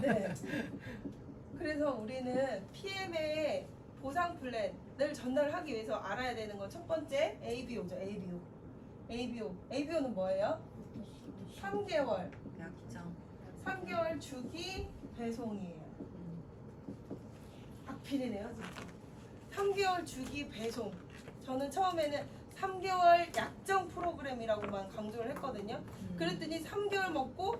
네. 그래서 우리는 PM의 보상 플랜을 전달하기 위해서 알아야 되는 건 첫 번째 ABO죠. ABO. ABO는 뭐예요? 3개월. 약정. 3개월 주기 배송이에요. 악필이네요, 진짜. 3개월 주기 배송. 저는 처음에는 3개월 약정 프로그램이라고만 강조를 했거든요. 그랬더니 3개월 먹고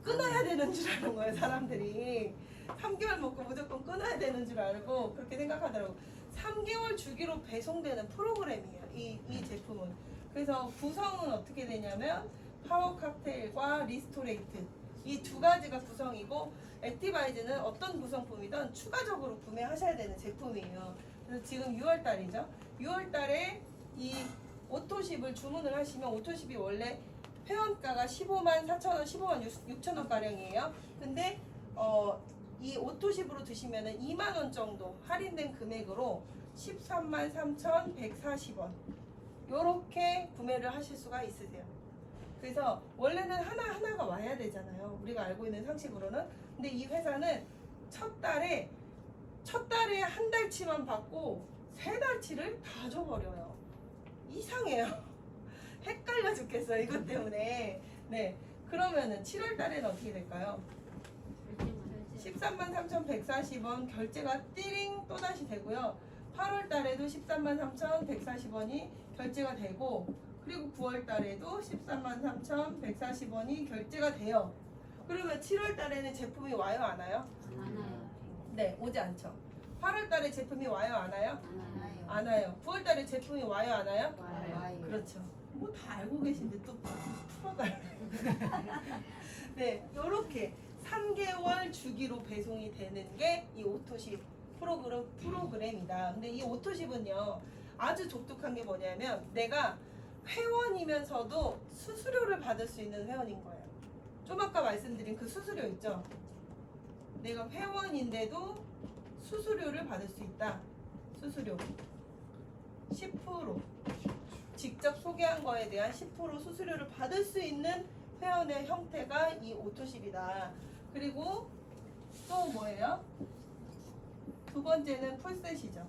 끊어야 되는 줄 아는 거예요, 사람들이. 3개월 먹고 무조건 끊어야 되는 줄 알고 그렇게 생각하더라고요. 3개월 주기로 배송되는 프로그램이에요, 이 제품은. 그래서 구성은 어떻게 되냐면 파워 칵테일과 리스토레이트 이 두 가지가 구성이고, 액티바이즈는 어떤 구성품이든 추가적으로 구매하셔야 되는 제품이에요. 그래서 지금 6월달이죠. 6월달에 이 오토십을 주문을 하시면, 오토십이 원래 회원가가 15만 4천원, 15만 6천원 가량이에요. 근데 이 오토십으로 드시면은 2만원 정도 할인된 금액으로 13만 3,140원 요렇게 구매를 하실 수가 있으세요. 그래서 원래는 하나하나가 와야 되잖아요, 우리가 알고 있는 상식으로는. 근데 이 회사는 첫 달에 한 달치만 받고 세 달치를 다 줘버려요. 이상해요. 헷갈려 죽겠어요, 이것 때문에. 네, 그러면은 7월 달에는 어떻게 될까요? 13만 3,140원 결제가 띠링 또다시 되고요. 8월 달에도 13만 3,140원이 결제가 되고, 그리고 9월 달에도 13만 3,140원이 결제가 돼요. 그러면 7월 달에는 제품이 와요, 안 와요? 안 와요. 네, 오지 않죠. 8월 달에 제품이 와요, 안 와요? 안 와요. 안 와요. 9월 달에 제품이 와요, 안 와요? 와요. 그렇죠. 뭐 다 알고 계신데 또 풀어달라고. 네, 요렇게 3개월 주기로 배송이 되는 게 이 오토십 프로그램이다. 근데 이 오토십은요, 아주 독특한 게 뭐냐면, 내가 회원이면서도 수수료를 받을 수 있는 회원인 거예요. 좀 아까 말씀드린 그 수수료 있죠? 내가 회원인데도 수수료를 받을 수 있다. 수수료 10%, 직접 소개한 거에 대한 10% 수수료를 받을 수 있는 회원의 형태가 이 오토십이다. 그리고 또 뭐예요? 두 번째는 풀셋이죠.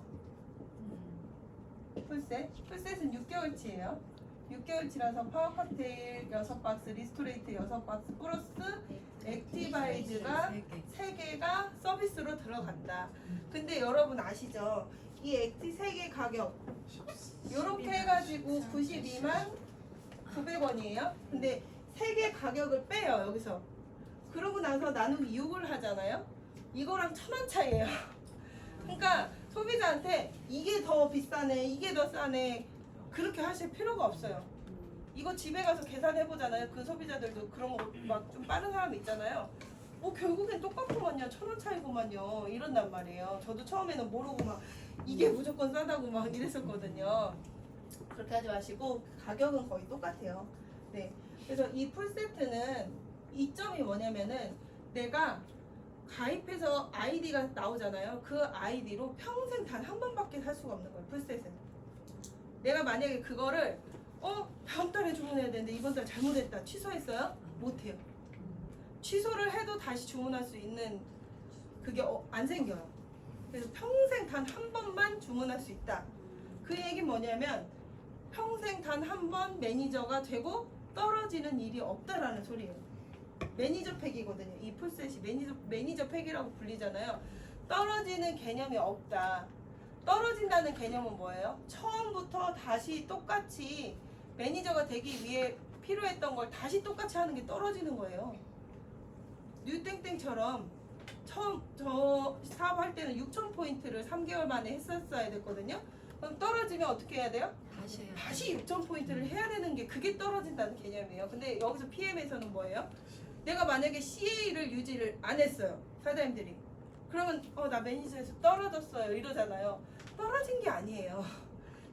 풀셋은 6개월치예요. 6개월치라서 파워 칵테일 6박스, 리스토레이트 6박스 플러스 액티바이즈가 3개가 서비스로 들어간다. 근데 여러분 아시죠? 이 액티 3개 가격 요렇게 해가지고 92만 900원이에요. 근데 3개 가격을 빼요, 여기서. 그러고 나서 나누기 6을 하잖아요. 이거랑 1,000원 차이예요. 그러니까 소비자한테 이게 더 비싸네, 이게 더 싸네, 그렇게 하실 필요가 없어요. 이거 집에 가서 계산해보잖아요. 그 소비자들도 그런 거 막 좀 빠른 사람 있잖아요. 결국엔 똑같구만요, 1,000원 차이구만요, 이런단 말이에요. 저도 처음에는 모르고 막 이게 무조건 싸다고 막 이랬었거든요. 그렇게 하지 마시고 가격은 거의 똑같아요. 네, 그래서 이 풀세트는 이점이 뭐냐면은, 내가 가입해서 아이디가 나오잖아요. 그 아이디로 평생 단 한 번밖에 살 수가 없는 거예요, 풀셋은. 내가 만약에 그거를 다음 달에 주문해야 되는데 이번 달 잘못했다, 취소했어요? 못해요. 취소를 해도 다시 주문할 수 있는 그게 안 생겨요. 그래서 평생 단 한 번만 주문할 수 있다. 그 얘기는 뭐냐면, 평생 단 한 번 매니저가 되고 떨어지는 일이 없다라는 소리예요. 매니저 팩이거든요. 이 풀셋이 매니저 팩이라고 불리잖아요. 떨어지는 개념이 없다. 떨어진다는 개념은 뭐예요? 처음부터 다시 똑같이 매니저가 되기 위해 필요했던 걸 다시 똑같이 하는 게 떨어지는 거예요. 뉴땡땡처럼 처음 저 사업할 때는 6,000포인트를 3개월 만에 했었어야 됐거든요. 그럼 떨어지면 어떻게 해야 돼요? 다시 6,000포인트를 해야 되는 게, 그게 떨어진다는 개념이에요. 근데 여기서 PM에서는 뭐예요? 내가 만약에 CA를 유지를 안 했어요, 사장님들이. 그러면 나 매니저에서 떨어졌어요 이러잖아요. 떨어진 게 아니에요.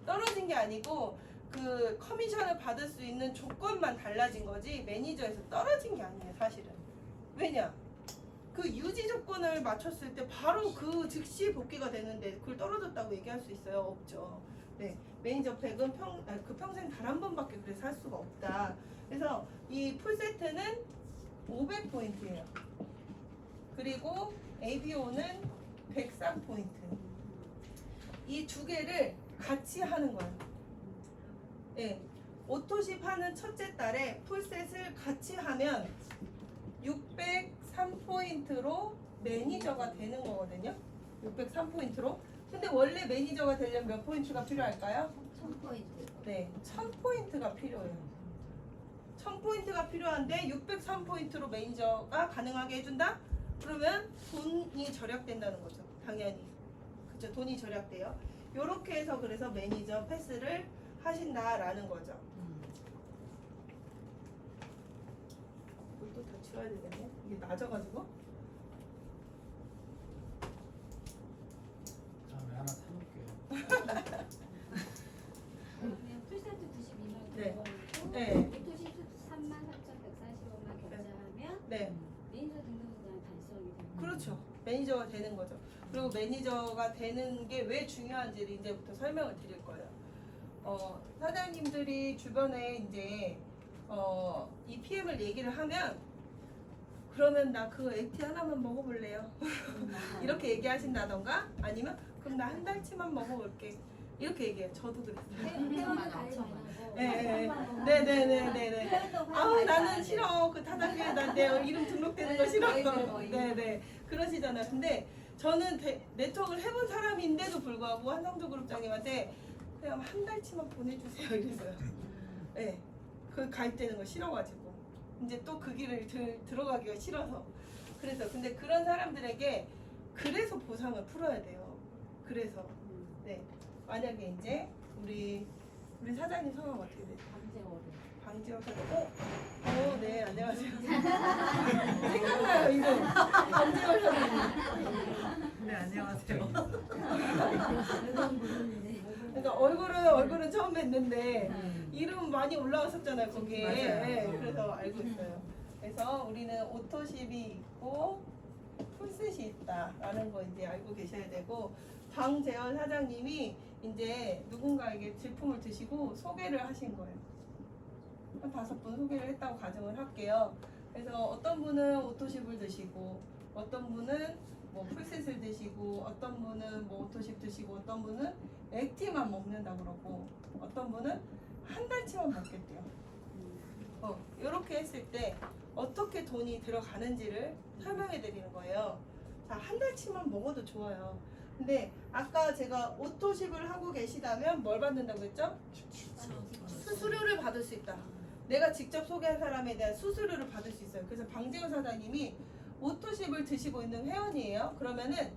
떨어진 게 아니고 그 커미션을 받을 수 있는 조건만 달라진 거지, 매니저에서 떨어진 게 아니에요, 사실은. 왜냐? 그 유지 조건을 맞췄을 때 바로 그 즉시 복귀가 되는데 그걸 떨어졌다고 얘기할 수 있어요? 없죠. 네, 매니저 팩은 평생 단 한 번밖에 그래 살 수가 없다. 그래서 이 풀세트는 500포인트예요. 그리고 ABO는 103포인트. 이 두 개를 같이 하는 거예요. 예. 오토십 하는 첫째 달에 풀셋을 같이 하면 603포인트로 매니저가 되는 거거든요. 603포인트로. 근데 원래 매니저가 되려면 몇 포인트가 필요할까요? 1000포인트. 네, 1000포인트가 필요해요. 1000포인트가 필요한데 603포인트로 매니저가 가능하게 해준다? 그러면 돈이 절약된다는 거죠. 당연히. 그쵸? 돈이 절약돼요. 요렇게 해서 그래서 매니저 패스를 하신다라는 거죠. 물도 더 치워야 되겠네. 이게 낮아가지고. 다음에 하나 사놓을게요. 그러면 풀세트 92만 네. 9원이고 네. 오토시 33,145만 결제하면 네. 매니저 등록장 달성이 됩니다. 그렇죠. 매니저가 되는 거죠. 그리고 매니저가 되는 게 왜 중요한지를 이제부터 설명을 드릴 거예요. 사장님들이 주변에 이제 이 PM을 얘기를 하면 그러면 나 그 액티 하나만 먹어볼래요. 이렇게 얘기하신다던가 아니면 그럼 나 한 달치만 먹어볼게. 이렇게 얘기해요. 저도 그랬어요. 회원도 가입 안 하고 네네네네네. 아우 나는 싫어. 그 타당계에다 내 이름 등록되는 거 싫어. 거의. 네네. 그러시잖아요. 근데 저는 네트워크를 해본 사람인데도 불구하고 한성조 그룹장님한테 그냥 한 달치만 보내주세요 이랬어요. 네. 그 가입되는 거 싫어가지고 이제 또 그 길을 들어가기가 싫어서 그래서 근데 그런 사람들에게 그래서 보상을 풀어야 돼요. 그래서 네. 만약에 이제 우리 사장님 성함 어떻게 되세요? 방지호 사장님. 네, 안녕하세요. 생각나요, 이름. 방지호 사장님. 네, 안녕하세요. 그러니까 얼굴은 처음 뵀는데 이름 많이 올라왔었잖아요, 거기에. 맞아요. 네, 그래서 알고 있어요. 그래서 우리는 오토십이 있고 풀셋이 있다라는 거 이제 알고 계셔야 되고 방재현 사장님이 이제 누군가에게 제품을 드시고 소개를 하신 거예요. 한 5분 소개를 했다고 가정을 할게요. 그래서 어떤 분은 오토십을 드시고 어떤 분은 뭐 풀셋을 드시고 어떤 분은 뭐 오토십 드시고 어떤 분은 액티만 먹는다 그러고 어떤 분은 한 달치만 먹겠대요. 이렇게 했을 때 어떻게 돈이 들어가는지를 설명해 드리는 거예요. 자, 한 달치만 먹어도 좋아요. 근데 아까 제가 오토십을 하고 계시다면 뭘 받는다고 했죠? 수수료를 받을 수 있다. 내가 직접 소개한 사람에 대한 수수료를 받을 수 있어요. 그래서 방재훈 사장님이 오토십을 드시고 있는 회원이에요. 그러면은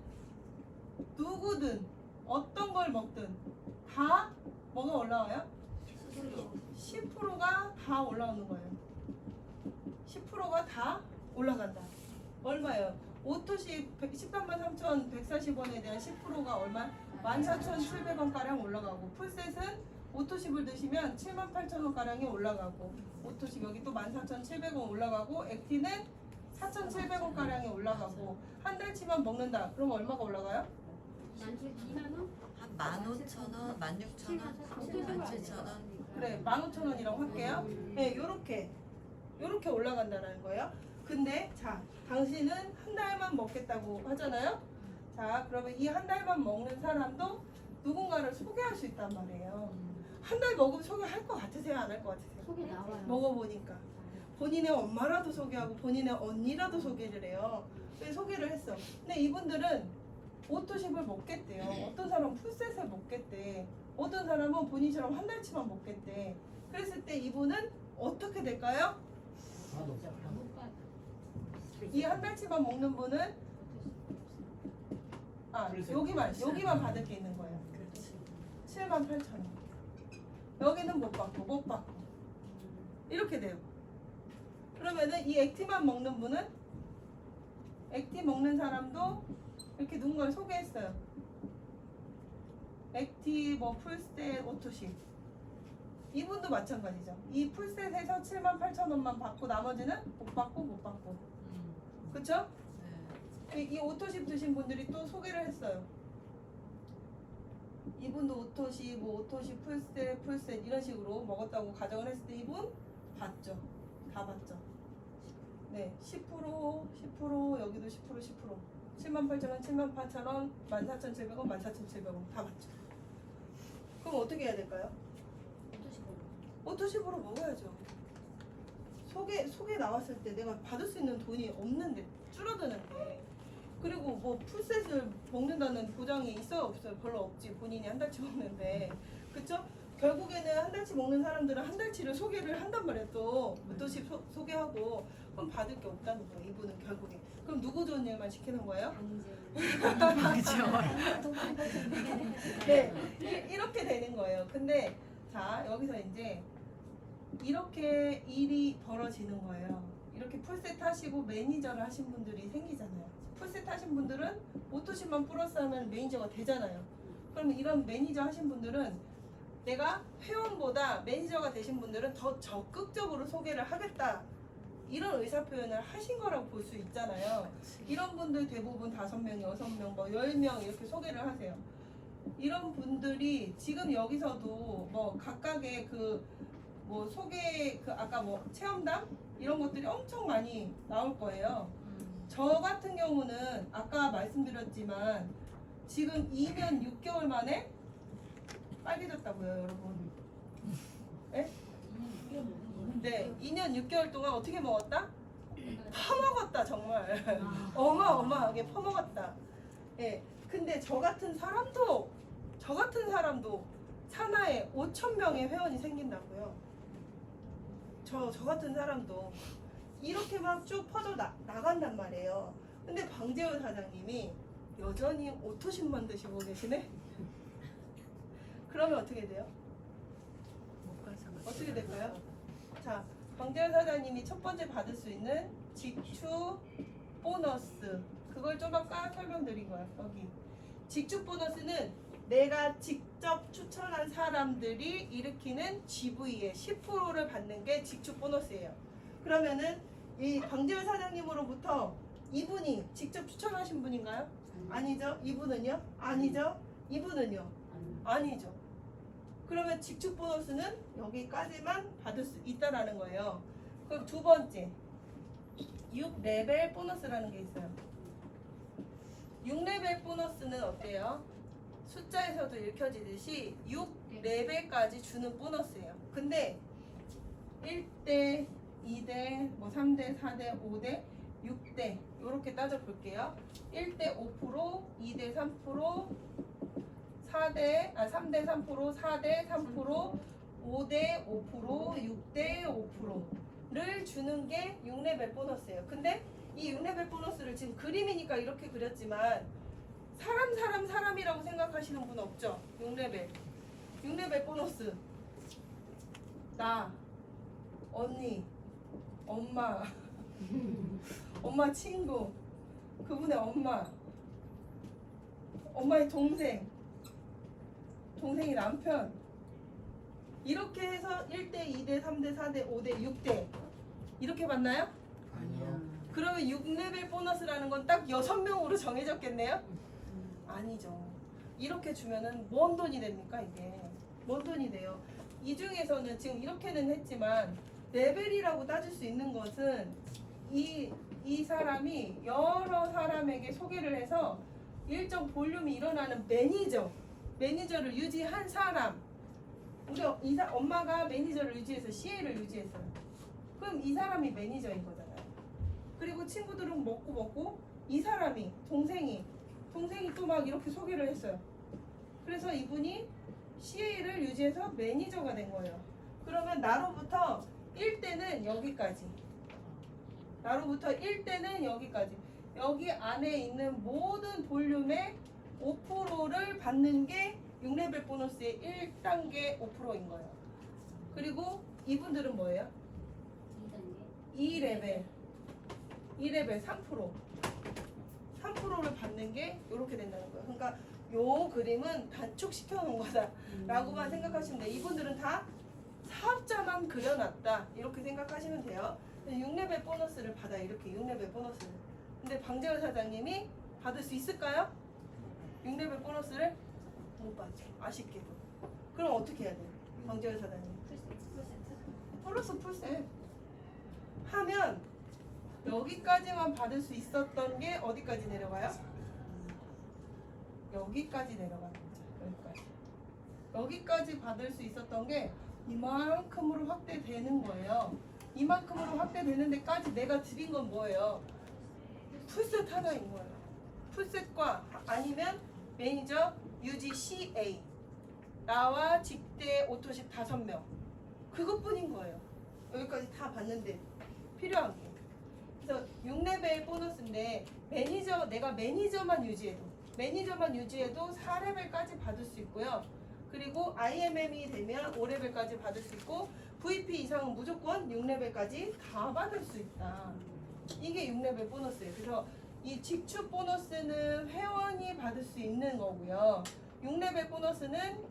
누구든 어떤 걸 먹든 다 뭐가 올라와요? 10%가 다 올라오는 거예요. 10%가 다 올라간다. 얼마예요? 오토십 183,3,140원에 대한 10%가 얼마? 14,700원가량 올라가고 풀셋은 오토십을 드시면 78,000원가량이 올라가고 오토십 여기 또 14,700원 올라가고 액티는 4,700원가량이 올라가고 한 달치만 먹는다. 그럼 얼마가 올라가요? 2만원? 한 15,000원, 16,000원, 17,000원. 그래 15,000원이라고 할게요. 네 요렇게 올라간다는 거예요. 근데 자 당신은 한 달만 먹겠다고 하잖아요. 자 그러면 이 한 달만 먹는 사람도 누군가를 소개할 수 있단 말이에요. 한 달 먹으면 소개할 것 같으세요? 안 할 것 같으세요? 소개 나와요. 먹어보니까 본인의 엄마라도 소개하고 본인의 언니라도 소개를 해요. 그래서 소개를 했어. 근데 이분들은 오토십을 먹겠대요. 어떤 사람은 풀셋을 먹겠대. 어떤 사람은 본인처럼 한 달치만 먹겠대. 그랬을 때 이분은 어떻게 될까요? 이 한 달치만 먹는 분은 여기만 받을 게 있는 거예요. 78,000원. 여기는 못 받고 이렇게 돼요. 그러면은 이 액티만 먹는 분은 액티 먹는 사람도 이렇게 누군가를 소개했어요. 액티 뭐 풀셋 오토십 이분도 마찬가지죠. 이 풀셋에서 78,000원만 받고 나머지는 못 받고 그쵸? 이 오토십 드신 분들이 또 소개를 했어요. 이분도 오토십, 뭐 오토십 풀셋 이런 식으로 먹었다고 가정을 했을 때 이분 받죠. 다 받죠. 네. 네, 10%, 여기도 10%. 78,000원, 78,000원, 14,700원, 14,700원 다 맞죠? 그럼 어떻게 해야 될까요? 오토십으로 먹어야죠. 속에 나왔을 때 내가 받을 수 있는 돈이 없는데 줄어드는데 그리고 뭐 풀셋을 먹는다는 보장이 있어요 없어요? 별로 없지. 본인이 한 달치 먹는데 그쵸? 결국에는 한 달치 먹는 사람들은 한 달치를 소개를 한단 말이에요. 또 오토십 소개하고 그럼 받을 게 없다는 거예요. 이분은 결국에. 그럼 누구 좋은 일만 시키는 거예요? 네, 이렇게 되는 거예요. 근데 자 여기서 이제 이렇게 일이 벌어지는 거예요. 이렇게 풀셋 하시고 매니저를 하신 분들이 생기잖아요. 풀셋 하신 분들은 오토십만 플러스하면 매니저가 되잖아요. 그러면 이런 매니저 하신 분들은 내가 회원보다 매니저가 되신 분들은 더 적극적으로 소개를 하겠다. 이런 의사표현을 하신 거라고 볼 수 있잖아요. 이런 분들 대부분 5명, 6명, 뭐 10명 이렇게 소개를 하세요. 이런 분들이 지금 여기서도 뭐 각각의 뭐 소개 아까 뭐 체험담 이런 것들이 엄청 많이 나올 거예요. 저 같은 경우는 아까 말씀드렸지만 지금 2년 6개월 만에 빨개졌다고요, 여러분. 네? 네, 2년 6개월 동안 어떻게 먹었다? 퍼먹었다, 정말. 어마어마하게 퍼먹었다. 예. 근데 저 같은 사람도 산하에 5,000명의 회원이 생긴다고요. 저 같은 사람도 이렇게 막 쭉 퍼져 나간단 말이에요. 근데 방재훈 사장님이 여전히 오토십만 드시고 계시네? 그러면 어떻게 돼요? 어떻게 될까요? 자, 방재훈 사장님이 첫 번째 받을 수 있는 직추 보너스 그걸 좀 아까 설명드린 거야. 여기 직추 보너스는 내가 직접 추천한 사람들이 일으키는 GV의 10%를 받는 게 직추 보너스예요. 그러면은 이 방재훈 사장님으로부터 이분이 직접 추천하신 분인가요? 아니죠. 이분은요? 아니죠. 이분은요? 아니죠. 그러면 직추 보너스는 여기까지만 받을 수 있다라는 거예요. 그럼 두 번째 6레벨 보너스라는 게 있어요. 6레벨 보너스는 어때요? 숫자에서도 읽혀지듯이 6레벨까지 주는 보너스예요. 근데 1대, 2대, 뭐 3대, 4대, 5대, 6대 이렇게 따져볼게요. 1대 5%, 2대 3%, 3대 3%, 4대 3%, 5대 5%, 6대 5%를 주는 게 6레벨 보너스예요. 근데 이 6레벨 보너스를 지금 그림이니까 이렇게 그렸지만 사람이라고 생각하시는 분 없죠? 6레벨 보너스 나, 언니, 엄마 엄마 친구, 그분의 엄마의 동생이 남편 이렇게 해서 1대, 2대, 3대, 4대, 5대, 6대 이렇게 받나요? 아니요. 그러면 6레벨 보너스라는 건 딱 6명으로 정해졌겠네요? 아니죠. 이렇게 주면은 뭔 돈이 됩니까 이게? 뭔 돈이 돼요? 이 중에서는 지금 이렇게는 했지만 레벨이라고 따질 수 있는 것은 이 사람이 여러 사람에게 소개를 해서 일정 볼륨이 일어나는 매니저를 유지한 사람. 우리 엄마가 매니저를 유지해서 CA를 유지했어요. 그럼 이 사람이 매니저인 거잖아요. 그리고 친구들은 먹고 이 사람이 동생이 또 막 이렇게 소개를 했어요. 그래서 이분이 CA를 유지해서 매니저가 된 거예요. 그러면 나로부터 1대는 여기까지. 여기 안에 있는 모든 볼륨의 5%를 받는 게 6레벨 보너스의 1단계 5%인 거예요. 그리고 이분들은 뭐예요? 2레벨 3%를 받는 게 이렇게 된다는 거예요. 그러니까 요 그림은 단축시켜 놓은 거다라고만 생각하시면 돼요. 이분들은 다 사업자만 그려놨다 이렇게 생각하시면 돼요. 6레벨 보너스를 받아 이렇게 6레벨 보너스를. 근데 방재훈 사장님이 받을 수 있을까요? 6레벨 보너스를 못 받죠. 아쉽게도. 그럼 어떻게 해야 돼요? 방재훈 사장님. 플러스 풀셋 하면 여기까지만 받을 수 있었던 게 어디까지 내려가요? 여기까지 내려가는 거죠. 여기까지. 여기까지 받을 수 있었던 게 이만큼으로 확대되는 거예요. 이만큼으로 확대되는 데까지 내가 드린 건 뭐예요? 풀셋 하나인 거예요. 풀셋과 아니면 매니저 UGCA 나와 직대 오토식 5명 그것뿐인 거예요. 여기까지 다 봤는데 필요한 게. 그래서 6레벨 보너스인데 내가 매니저만 유지해도 4레벨까지 받을 수 있고요. 그리고 IMM이 되면 5레벨까지 받을 수 있고 VP 이상은 무조건 6레벨까지 다 받을 수 있다. 이게 6레벨 보너스예요. 그래서 이 직축 보너스는 회원이 받을 수 있는 거고요. 6레벨 보너스는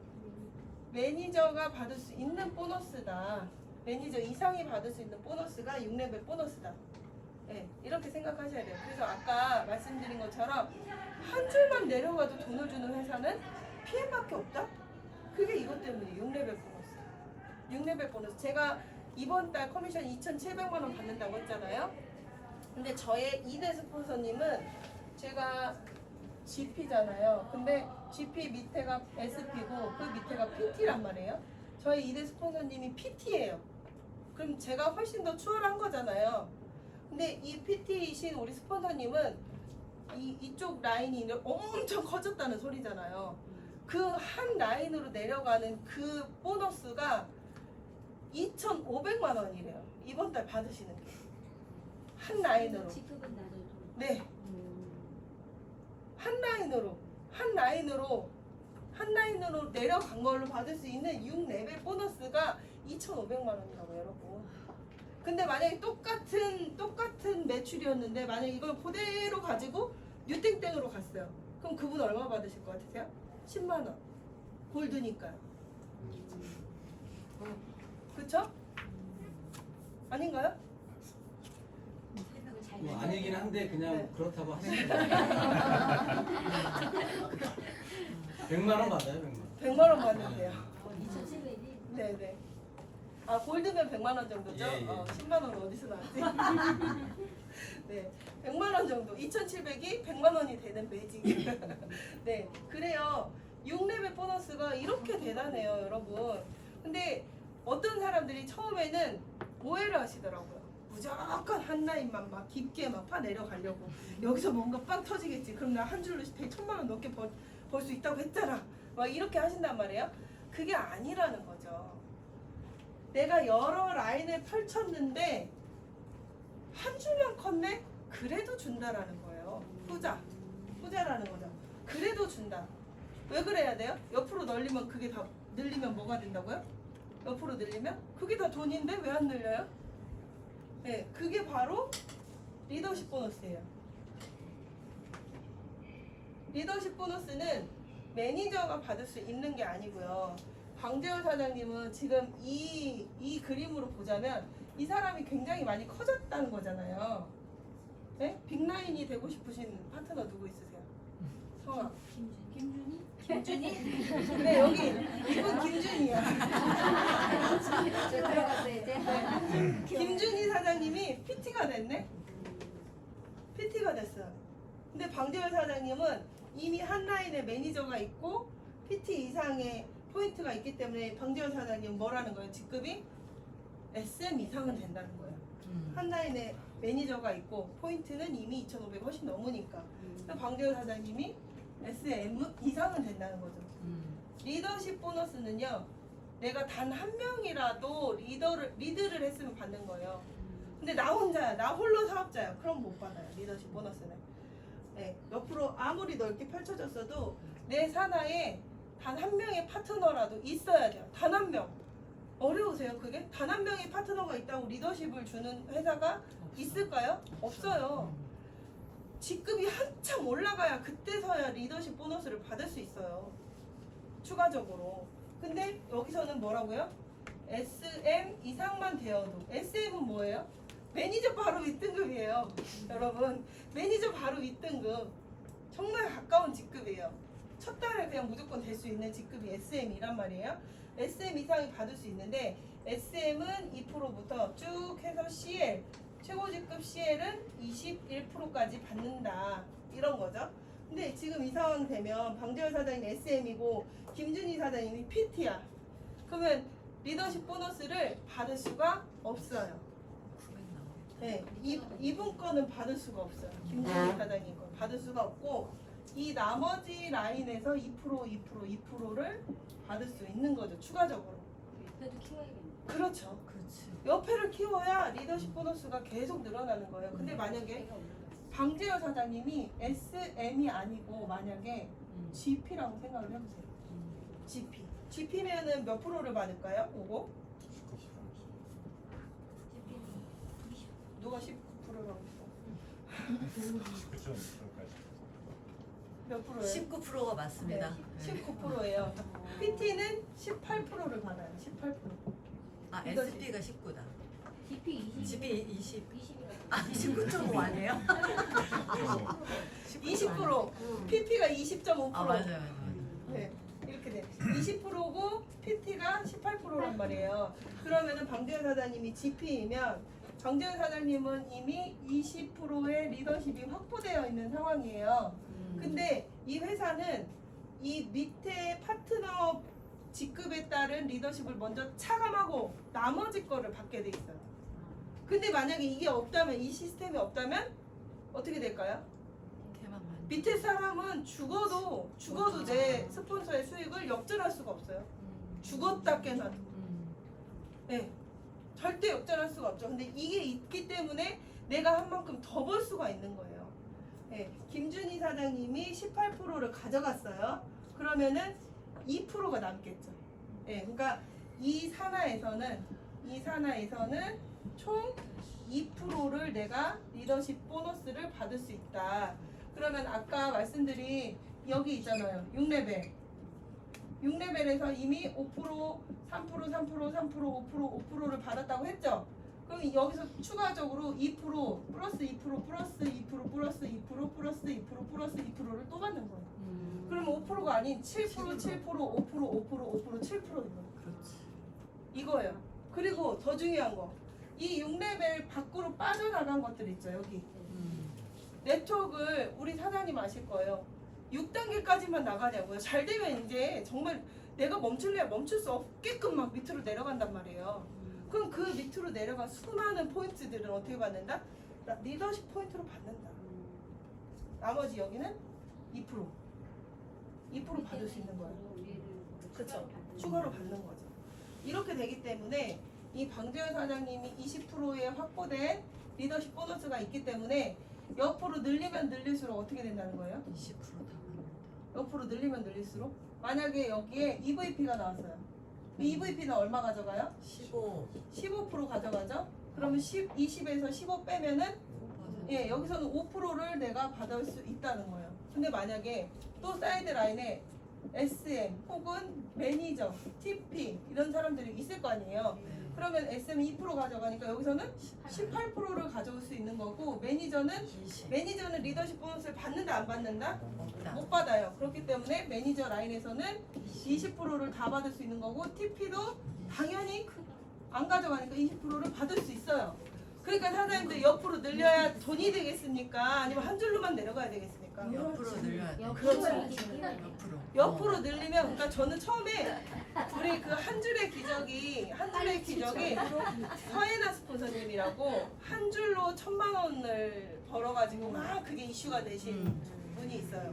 매니저가 받을 수 있는 보너스다. 매니저 이상이 받을 수 있는 보너스가 6레벨 보너스다. 네, 이렇게 생각하셔야 돼요. 그래서 아까 말씀드린 것처럼 한 줄만 내려가도 돈을 주는 회사는 피해밖에 없다? 그게 이것 때문이에요. 6레벨 보너스. 6레벨 보너스. 제가 이번 달 커미션 2,700만 원 받는다고 했잖아요. 근데 저의 2대 스폰서님은 제가 GP잖아요. 근데 GP 밑에가 SP고 그 밑에가 PT란 말이에요. 저희 2대 스폰서님이 PT예요. 그럼 제가 훨씬 더 추월한 거잖아요. 근데 이 PT이신 우리 스폰서님은 이쪽 라인이 엄청 커졌다는 소리잖아요. 그 한 라인으로 내려가는 그 보너스가 2,500만 원이래요. 이번 달 받으시는 게. 한 라인으로. 직급은 낮아도. 네. 한 라인으로 내려간 걸로 받을 수 있는 6레벨 보너스가 2,500만 원이라고 여러분. 근데 만약에 똑같은 매출이었는데 만약에 이걸 그대로 가지고 뉴땡땡으로 갔어요. 그럼 그분 얼마 받으실 것 같으세요? 10만 원. 골드니까요. 그쵸? 아닌가요? 뭐 아니긴 한데 그냥 네. 그렇다고 하시는 거예요. 100만 원 받아요, 100만 원. 100만 원 받는데요. 2,700이. 네네. 아 골드면 100만 원 정도죠? 예, 예. 10만 원은 어디서 나왔지? 네, 100만 원 정도. 2,700이 100만 원이 되는 매직. 네, 그래요. 6레벨 보너스가 이렇게 대단해요, 여러분. 근데 어떤 사람들이 처음에는 오해를 하시더라고요. 무조건 한 라인만 막 깊게 막 파 내려가려고. 여기서 뭔가 빵 터지겠지. 그럼 나 한 줄로 1,000만 원 넘게 벌 수 있다고 했잖아. 막 이렇게 하신단 말이에요. 그게 아니라는 거죠. 내가 여러 라인을 펼쳤는데 한 줄만 컸네? 그래도 준다라는 거예요. 후자라는 거죠. 그래도 준다. 왜 그래야 돼요? 옆으로 늘리면 그게 다 늘리면 뭐가 된다고요? 옆으로 늘리면 그게 다 돈인데 왜 안 늘려요? 네, 그게 바로 리더십 보너스예요. 리더십 보너스는 매니저가 받을 수 있는 게 아니고요. 광재현 사장님은 지금 이 그림으로 보자면 이 사람이 굉장히 많이 커졌다는 거잖아요. 네? 빅라인이 되고 싶으신 파트너 누구 있으세요? 성함. 김준이? 네, 여기 이분 김준이야. 저 들어갔어요 이제. 김준희 사장님이 PT가 됐네? PT가 됐어요. 근데 방재현 사장님은 이미 한 라인에 매니저가 있고 PT 이상의 포인트가 있기 때문에 방재현 사장님은 뭐라는 거예요? 직급이 SM 이상은 된다는 거예요. 한 라인에 매니저가 있고 포인트는 이미 2,500 훨씬 넘으니까. 그래서 방재현 사장님이 SM 이상은 된다는 거죠. 리더십 보너스는요. 내가 단 한 명이라도 리드를 했으면 받는 거예요. 근데 나 혼자야. 나 홀로 사업자야. 그럼 못 받아요. 리더십 보너스는. 네, 옆으로 아무리 넓게 펼쳐졌어도 내 산하에 단 한 명의 파트너라도 있어야 돼요. 단 한 명. 어려우세요 그게? 단 한 명의 파트너가 있다고 리더십을 주는 회사가 있을까요? 없어요. 직급이 한참 올라가야 그때서야 리더십 보너스를 받을 수 있어요. 추가적으로. 근데 여기서는 뭐라고요? SM 이상만 되어도. SM은 뭐예요? 매니저 바로 윗등급이에요. 여러분, 매니저 바로 윗등급. 정말 가까운 직급이에요. 첫 달에 그냥 무조건 될 수 있는 직급이 SM이란 말이에요. SM 이상이 받을 수 있는데 SM은 2%부터 쭉 해서 CL, 최고 직급 CL은 21%까지 받는다. 이런 거죠. 근데 지금 이 상황 되면 방재열 사장님 SM이고 김준희 사장님이 PT야. 그러면 리더십 보너스를 받을 수가 없어요. 900 나오겠다. 네, 이분 거는 받을 수가 없어요. 김준희 사장님 거 받을 수가 없고 이 나머지 라인에서 2%를 받을 수 있는 거죠. 추가적으로. 그래도 키워야겠네. 그렇죠. 그렇지. 옆에를 키워야 리더십 보너스가 계속 늘어나는 거예요. 근데 만약에 방재열 사장님이 SM이 아니고 만약에 GP라고 생각을 해보세요. GP. GP면은 몇 프로를 받을까요? 오고? 누가 19%라고 했어? 몇 프로예요? 19%가 맞습니다. 네. 19%예요. PT는 18%를 받아요. 18%. 아, 리더십. SP가 19다. GP 20. GP 20. 20이라. 아, 19.5 아니에요? 20%. PP가 20.5%. 아, 맞아요. 네. 이렇게 돼. 20%고 PT가 18%란 말이에요. 그러면은 방재현 사장님이 GP이면 방재현 사장님은 이미 20%의 리더십이 확보되어 있는 상황이에요. 근데 이 회사는 이 밑에 파트너 직급에 따른 리더십을 먼저 차감하고 나머지 거를 받게 돼 있어요. 근데 만약에 이게 없다면 이 시스템이 없다면 어떻게 될까요? 대만 만. 밑에 사람은 죽어도 내 스폰서의 수익을 역전할 수가 없어요. 죽었다 깨나도. 네. 절대 역전할 수가 없죠. 근데 이게 있기 때문에 내가 한 만큼 더 벌 수가 있는 거예요. 네. 김준희 사장님이 18%를 가져갔어요. 그러면은 2%가 남겠죠. 네. 그러니까 이 산하에서는 총 2%를 내가 리더십 보너스를 받을 수 있다. 그러면 아까 말씀드린 여기 있잖아요. 6레벨. 6레벨에서 이미 5%, 3%, 5%를 받았다고 했죠? 그럼 여기서 추가적으로 2%, 플러스 2%, 플러스 2%, 플러스 2%, 플러스 2%, 플러스 2%를 또 받는 거예요. 그러면 5%가 아닌 7%, 7%, 5%, 5%, 7%인 거예요. 그렇지. 이거예요. 그리고 더 중요한 거. 이 6레벨 밖으로 빠져나간 것들 있죠, 여기. 네트워크를 우리 사장님 아실 거예요. 6단계까지만 나가냐고요. 잘 되면 이제 정말 내가 멈출래야 멈출 수 없게끔 막 밑으로 내려간단 말이에요. 그럼 그 밑으로 내려간 수많은 포인트들은 어떻게 받는다? 리더십 포인트로 받는다. 나머지 여기는 2% 받을 수 있는 거예요. 그렇죠. 추가로 받는 거죠. 이렇게 되기 때문에 이 방재현 사장님이 20%의 확보된 리더십 보너스가 있기 때문에 옆으로 늘리면 늘릴수록 어떻게 된다는 거예요? 20%다 받는다. 옆으로 늘리면 늘릴수록 만약에 여기에 EVP가 나왔어요. 이 EVP는 얼마 가져가요? 15. 15% 가져가죠? 그러면 20에서 15 빼면은 예, 여기서는 5%를 내가 받을 수 있다는 거예요. 근데 만약에 또 사이드 라인에 SM 혹은 매니저, TP 이런 사람들이 있을 거 아니에요. 그러면 SM이 2% 가져가니까 여기서는 18%를 가져올 수 있는 거고 매니저는 20. 리더십 보너스를 받는다 안 받는다? 없다. 못 받아요. 그렇기 때문에 매니저 라인에서는 20%를 다 받을 수 있는 거고 TP도 당연히 안 가져가니까 20%를 받을 수 있어요. 그러니까 사장님들 옆으로 늘려야 돈이 되겠습니까? 아니면 한 줄로만 내려가야 되겠습니까? 옆으로 늘려야 돼. 그렇죠. 옆으로. 옆으로 늘리면 그러니까 저는 처음에 우리 그 한 줄의 기적이 서해나 스폰서님이라고 한 줄로 1,000만 원을 벌어가지고 막 그게 이슈가 되신 분이 있어요.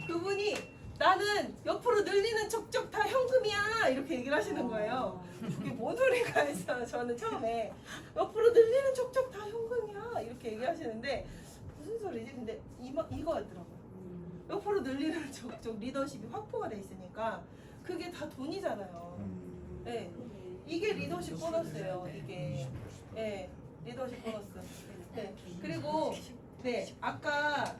그분이 나는 옆으로 늘리는 척척 다 현금이야 이렇게 얘기를 하시는 거예요. 그게 뭔 소리가 했어요. 저는 처음에 옆으로 늘리는 척척 다 현금이야 이렇게 얘기하시는데 무슨 소리지? 근데 이거였더라고요. 옆으로 늘리는 척척 리더십이 확보가 돼 있으니까 그게 다 돈이잖아요. 네, 이게 리더십 보너스예요. 이게 네, 리더십 보너스. 네, 그리고 네 아까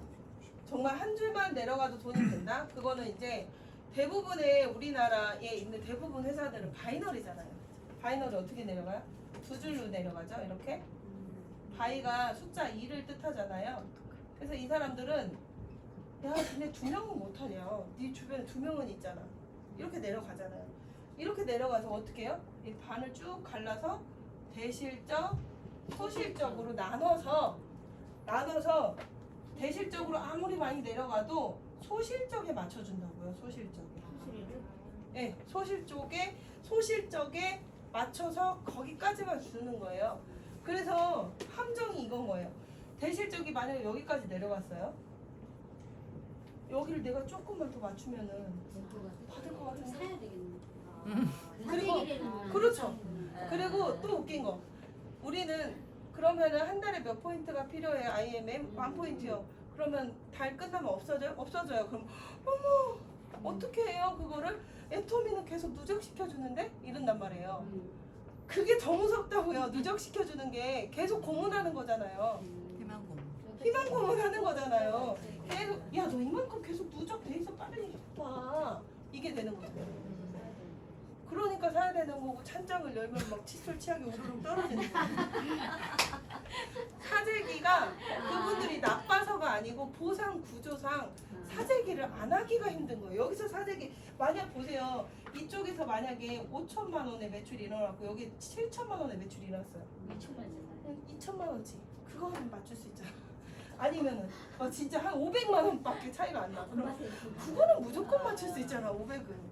정말 한 줄만 내려가도 돈이 된다? 그거는 이제 대부분의 우리나라에 있는 대부분 회사들은 바이너리잖아요. 바이너리 어떻게 내려가요? 두 줄로 내려가죠. 이렇게 바이가 숫자 2를 뜻하잖아요. 그래서 이 사람들은 야 근데 2명은 못하냐? 네 주변에 2명은 있잖아. 이렇게 내려가잖아요. 이렇게 내려가서 어떻게 해요? 이 반을 쭉 갈라서 대실적 소실적으로 나눠서 대실적으로 아무리 많이 내려가도 소실적에 맞춰준다고요. 소실적에. 네, 소실적에 맞춰서 거기까지만 주는 거예요. 그래서 함정이 이건 거예요. 대실적이 만약에 여기까지 내려갔어요. 여기를 내가 조금만 더 맞추면은 받을 것 같은데. 사야 되겠네. 그리고 그렇죠. 그리고 또 웃긴 거. 우리는 그러면은 한 달에 몇 포인트가 필요해요? IMM 1포인트요. 그러면 달 끝나면 없어져요? 없어져요. 그럼 어머 어떻게 해요 그거를? 애토미는 계속 누적시켜주는데? 이런단 말이에요. 그게 더 무섭다고요. 누적시켜주는 게 계속 고문하는 거잖아요. 희망 고문. 희망 고문하는 거잖아요. 계속 야 너 이만큼 계속 누적돼 있어 빨리 와 이게 되는 거죠. 그러니까 사야 되는 거고 찬장을 열면 막 칫솔 치약이 우르르 떨어지는 거예요. 사재기가 그분들이 나빠서가 아니고 보상 구조상 사재기를 안 하기가 힘든 거예요. 여기서 사재기 만약 보세요. 이쪽에서 만약에 5천만 원의 매출이 일어났고 여기 7천만 원의 매출이 일어났어요. 2천만 원치 그거는 맞출 수 있잖아. 아니면은 진짜 한 500만 원밖에 차이가 안 나. 그럼 그거는 무조건 맞출 수 있잖아. 500은.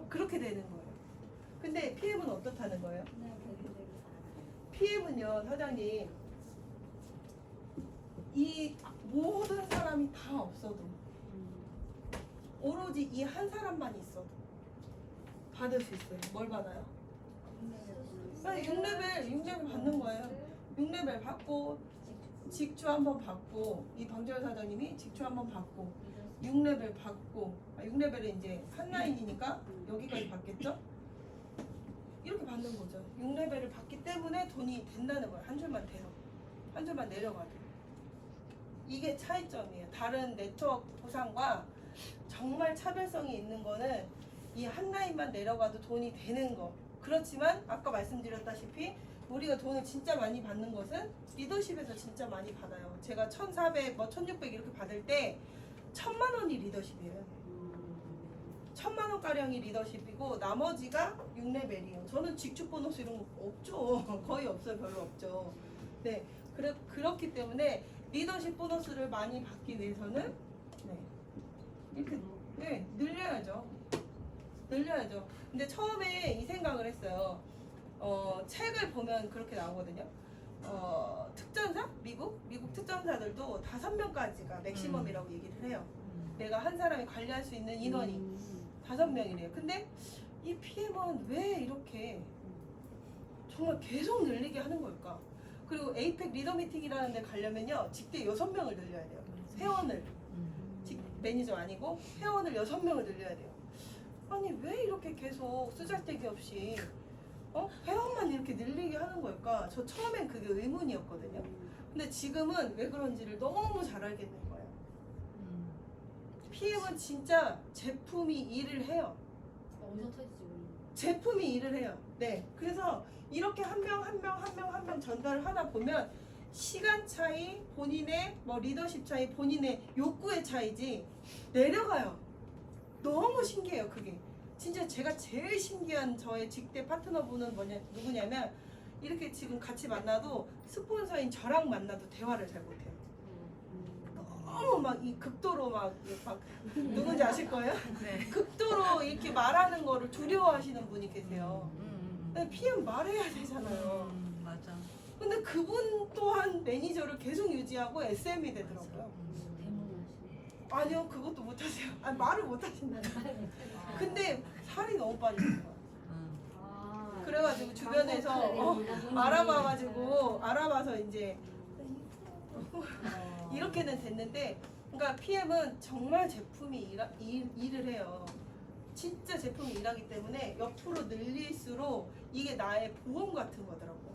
그렇게 되는 거예요. 근데 PM은 어떻다는 거예요? PM은요, 사장님, 이 모든 사람이 다 없어도 오로지 이 한 사람만 있어도 받을 수 있어요. 뭘 받아요? 6레벨 받는 거예요. 6레벨 받고 직주 한번 받고 이 방재현 사장님이 직주 한번 받고 6레벨 받고 6레벨은 이제 한 라인이니까 여기까지 받겠죠? 이렇게 받는 거죠. 6레벨을 받기 때문에 돈이 된다는 거예요. 한 줄만 돼요. 한 줄만 내려가도. 이게 차이점이에요. 다른 네트워크 보상과 정말 차별성이 있는 거는 이 한 라인만 내려가도 돈이 되는 거. 그렇지만 아까 말씀드렸다시피 우리가 돈을 진짜 많이 받는 것은 리더십에서 진짜 많이 받아요. 제가 1,400, 1,600 이렇게 받을 때 1,000만 원이 리더십이에요. 1,000만 원 가량이 리더십이고 나머지가 6레벨이에요. 저는 직주 보너스 이런 거 없죠. 거의 없어요. 별로 없죠. 네, 그렇기 때문에 리더십 보너스를 많이 받기 위해서는 이렇게 늘려야죠. 근데 처음에 이 생각을 했어요. 책을 보면 그렇게 나오거든요. 특전사? 미국 특전사들도 5명까지가 맥시멈이라고 얘기를 해요. 내가 한 사람이 관리할 수 있는 인원이 5명이래요. 근데 이 PM은 왜 이렇게 정말 계속 늘리게 하는 걸까? 그리고 에이펙 리더 미팅이라는 데 가려면요. 직대 6명을 늘려야 돼요. 회원을. 매니저 아니고 회원을 6명을 늘려야 돼요. 아니 왜 이렇게 계속 쓰잘데기 없이 회원만 이렇게 늘리게 하는 걸까? 저 처음엔 그게 의문이었거든요. 근데 지금은 왜 그런지를 너무 잘 알겠는 거예요. PM은 진짜 제품이 일을 해요. 엄청 터지지 우리. 제품이 일을 해요. 네. 그래서 이렇게 한 명 전달을 하다 보면 시간 차이, 본인의 리더십 차이, 본인의 욕구의 차이지 내려가요. 너무 신기해요, 그게. 진짜 제가 제일 신기한 저의 직대 파트너분은 누구냐면 이렇게 지금 같이 만나도 스폰서인 저랑 만나도 대화를 잘 못해요. 너무 막 이 극도로 막 누군지 아실 거예요? 네. 극도로 이렇게 말하는 거를 두려워하시는 분이 계세요. 근데 PM 말해야 되잖아요. 맞아. 근데 그분 또한 매니저를 계속 유지하고 SM이 되더라고요. 아니요, 그것도 못하세요. 아니, 말을 못하신다. 근데 살이 너무 빠지는 거예요. 그래가지고 주변에서 알아봐서 이제 이렇게는 됐는데, 그러니까 PM은 정말 제품이 일을 해요. 진짜 제품이 일하기 때문에 옆으로 늘릴수록 이게 나의 보험 같은 거더라고요.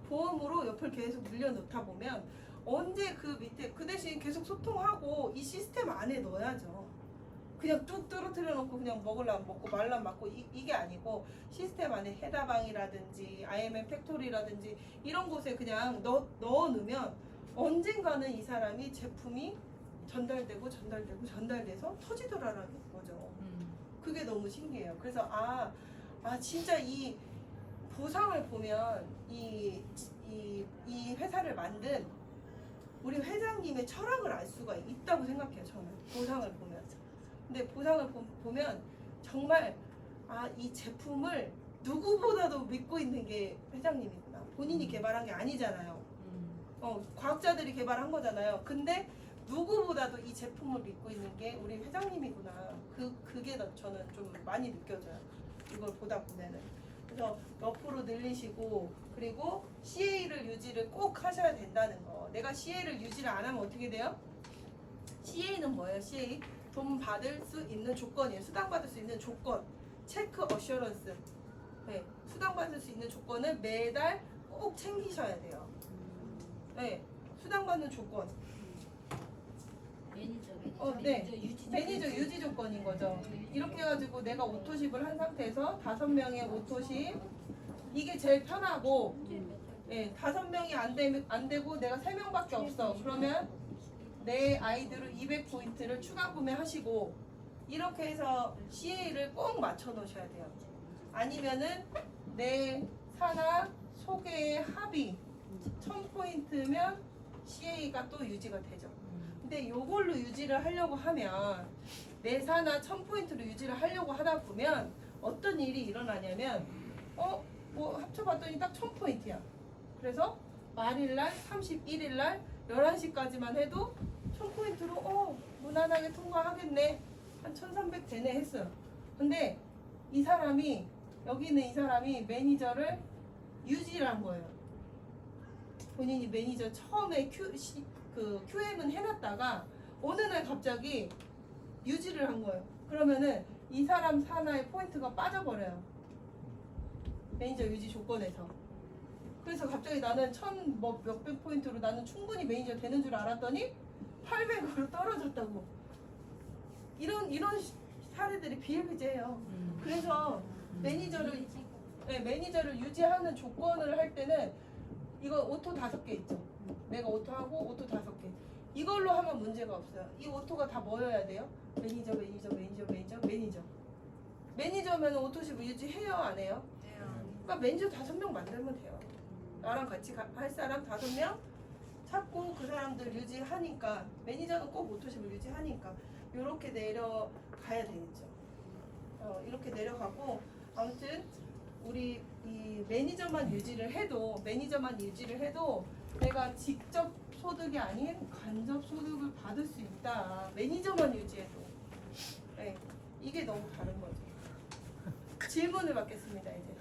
보험으로 옆을 계속 늘려놓다 보면 언제 그 밑에 그 대신 계속 소통하고 이 시스템 안에 넣어야죠. 그냥 뚝 떨어뜨려 놓고 그냥 먹으려면 먹고 말라면 맞고 이게 아니고 시스템 안에 해다방이라든지 IMM 팩토리라든지 이런 곳에 그냥 넣어 놓으면 언젠가는 이 사람이 제품이 전달돼서 터지더라라는 거죠. 그게 너무 신기해요. 그래서 진짜 이 보상을 보면 이 회사를 만든 우리 회장님의 철학을 알 수가 있다고 생각해요. 저는 보상을 보면. 근데 보상을 보면 정말 이 제품을 누구보다도 믿고 있는 게 회장님이구나. 본인이 개발한 게 아니잖아요. 과학자들이 개발한 거잖아요. 근데 누구보다도 이 제품을 믿고 있는 게 우리 회장님이구나. 그게 저는 좀 많이 느껴져요. 이걸 보다 보면은. 그래서 옆으로 늘리시고 그리고 CA를 유지를 꼭 하셔야 된다는 거. 내가 CA를 유지를 안 하면 어떻게 돼요? CA는 뭐예요? CA 돈 받을 수 있는 조건이에요. 수당 받을 수 있는 조건. 체크 어셔런스. 네, 수당 받을 수 있는 조건을 매달 꼭 챙기셔야 돼요. 네, 수당 받는 조건. 매니저 유지 조건인 거죠. 이렇게 해가지고 내가 오토십을 한 상태에서 5명의 오토십 이게 제일 편하고, 예, 5명이 안 되고 내가 3명밖에 없어. 그러면 내 아이들을 200포인트를 추가 구매하시고 이렇게 해서 CA를 꼭 맞춰 놓으셔야 돼요. 아니면은 내 산하 소개의 합의 1000포인트면 CA가 또 유지가 되죠. 근데 요걸로 유지를 하려고 하면 내 산하 1000포인트로 유지를 하려고 하다 보면 어떤 일이 일어나냐면 뭐 합쳐봤더니 딱 1000포인트야. 그래서 말일날 31일날 11시까지만 해도 1000포인트로 무난하게 통과하겠네. 한 1300 되네 했어요. 근데 이 사람이 여기 있는 이 사람이 매니저를 유지를 한 거예요. 본인이 매니저 처음에 QM은 해놨다가 어느 날 갑자기 유지를 한 거예요. 그러면은 이 사람 산하의 포인트가 빠져버려요. 매니저 유지 조건에서. 그래서 갑자기 나는 몇백 포인트로 나는 충분히 매니저 되는 줄 알았더니 800으로 떨어졌다고. 이런 사례들이 비일비재해요. 그래서 매니저를 유지하는 조건을 할 때는 이거 오토 5개 있죠. 내가 오토하고 오토 5개. 이걸로 하면 문제가 없어요. 이 오토가 다 뭐여야 돼요? 매니저. 매니저면 오토십을 유지해요, 안 해요? 그러니까 매니저 5명 만들면 돼요. 나랑 같이 할 사람 5명 찾고 그 사람들 유지하니까 매니저는 꼭 오토십을 유지하니까 이렇게 내려가야 되겠죠. 이렇게 내려가고 아무튼 우리 이 매니저만 유지를 해도 내가 직접 소득이 아닌 간접 소득을 받을 수 있다. 매니저만 유지해도. 네, 이게 너무 다른 거죠. 질문을 받겠습니다. 이제